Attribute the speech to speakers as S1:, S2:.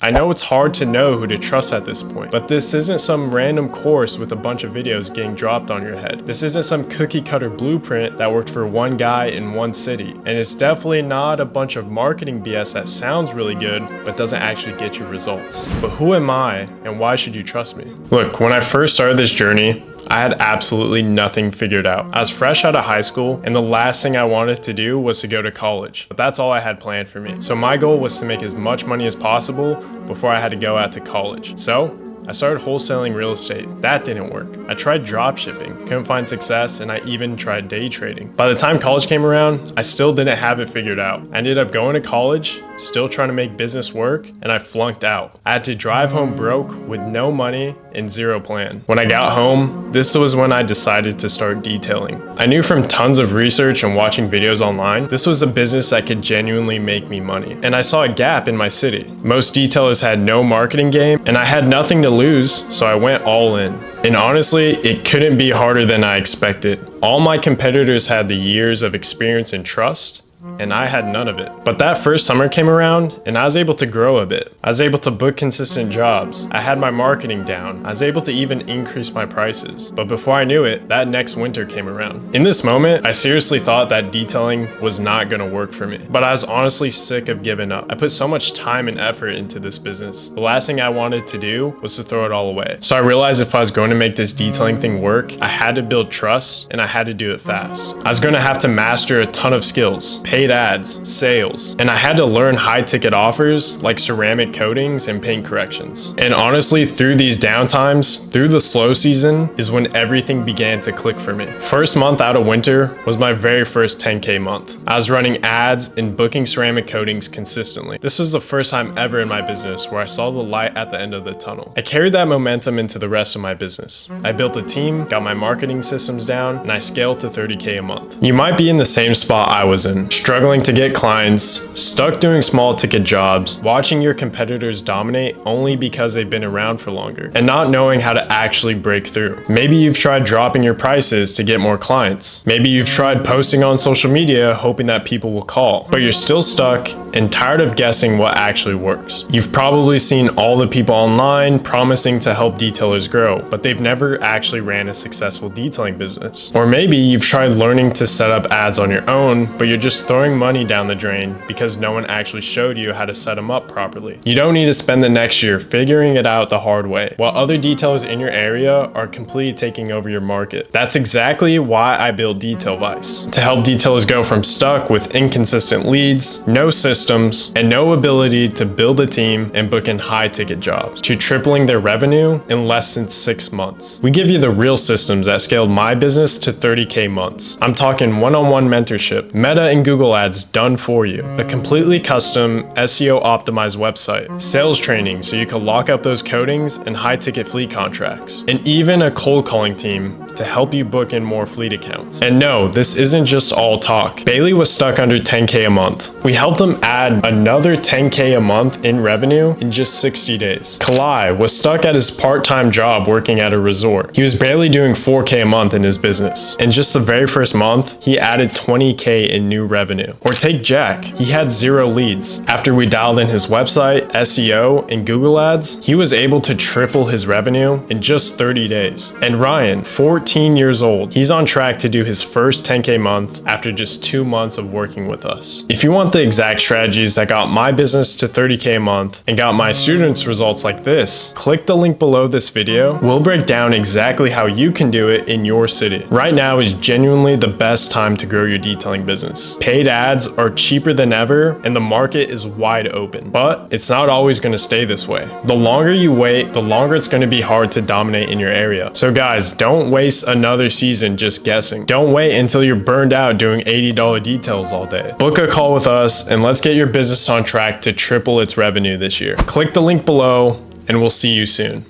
S1: I know it's hard to know who to trust at this point, but this isn't some random course with a bunch of videos getting dropped on your head. This isn't some cookie cutter blueprint that worked for one guy in one city. And it's definitely not a bunch of marketing BS that sounds really good, but doesn't actually get you results. But who am I and why should you trust me? Look, when I first started this journey, I had absolutely nothing figured out. I was fresh out of high school, and the last thing I wanted to do was to go to college. But that's all I had planned for me. So my goal was to make as much money as possible before I had to go out to college. So I started wholesaling real estate. That didn't work. I tried drop shipping, couldn't find success, and I even tried day trading. By the time college came around, I still didn't have it figured out. I ended up going to college, still trying to make business work, and I flunked out. I had to drive home broke with no money and zero plan. When I got home, this was when I decided to start detailing. I knew from tons of research and watching videos online, this was a business that could genuinely make me money. And I saw a gap in my city. Most detailers had no marketing game, and I had nothing to lose, so I went all in. And honestly, it couldn't be harder than I expected. All my competitors had the years of experience and trust, and I had none of it. But that first summer came around, and I was able to grow a bit. I was able to book consistent jobs. I had my marketing down. I was able to even increase my prices. But before I knew it, that next winter came around. In this moment, I seriously thought that detailing was not gonna work for me. But I was honestly sick of giving up. I put so much time and effort into this business. The last thing I wanted to do was to throw it all away. So I realized if I was going to make this detailing thing work, I had to build trust, and I had to do it fast. I was gonna have to master a ton of skills. Paid ads, sales, and I had to learn high ticket offers like ceramic coatings and paint corrections. And honestly, through these downtimes, through the slow season, is when everything began to click for me. First month out of winter was my very first 10K month. I was running ads and booking ceramic coatings consistently. This was the first time ever in my business where I saw the light at the end of the tunnel. I carried that momentum into the rest of my business. I built a team, got my marketing systems down, and I scaled to 30K a month. You might be in the same spot I was in, struggling to get clients, stuck doing small ticket jobs, watching your competitors dominate only because they've been around for longer, and not knowing how to actually break through. Maybe you've tried dropping your prices to get more clients. Maybe you've tried posting on social media hoping that people will call, but you're still stuck and tired of guessing what actually works. You've probably seen all the people online promising to help detailers grow, but they've never actually ran a successful detailing business. Or maybe you've tried learning to set up ads on your own, but you're just throwing money down the drain because no one actually showed you how to set them up properly. You don't need to spend the next year figuring it out the hard way, while other detailers in your area are completely taking over your market. That's exactly why I built DetailVice, to help detailers go from stuck with inconsistent leads, no systems, and no ability to build a team and book in high ticket jobs, to tripling their revenue in less than 6 months. We give you the real systems that scaled my business to 30K months. I'm talking one-on-one mentorship, Meta and Google Ads done for you, a completely custom SEO optimized website, sales training so you can lock up those coatings and high ticket fleet contracts, and even a cold calling team to help you book in more fleet accounts. And no, this isn't just all talk. Bailey was stuck under 10K a month. We helped him add another 10K a month in revenue in just 60 days. Kalai was stuck at his part-time job working at a resort. He was barely doing 4K a month in his business. In just the very first month, he added 20K in new revenue. Or take Jack. He had 0 leads. After we dialed in his website, SEO, and Google Ads, he was able to triple his revenue in just 30 days. And Ryan, 14 years old, he's on track to do his first 10K month after just 2 months of working with us. If you want the exact strategies that got my business to 30K a month and got my students results like this, click the link below this video. We'll break down exactly how you can do it in your city. Right now is genuinely the best time to grow your detailing business. Paid ads are cheaper than ever and the market is wide open, but it's not always going to stay this way. The longer you wait, the longer it's going to be hard to dominate in your area. So guys, don't waste another season just guessing. Don't wait until you're burned out doing $80 details all day. Book a call with us and let's get your business on track to triple its revenue this year. Click the link below and we'll see you soon.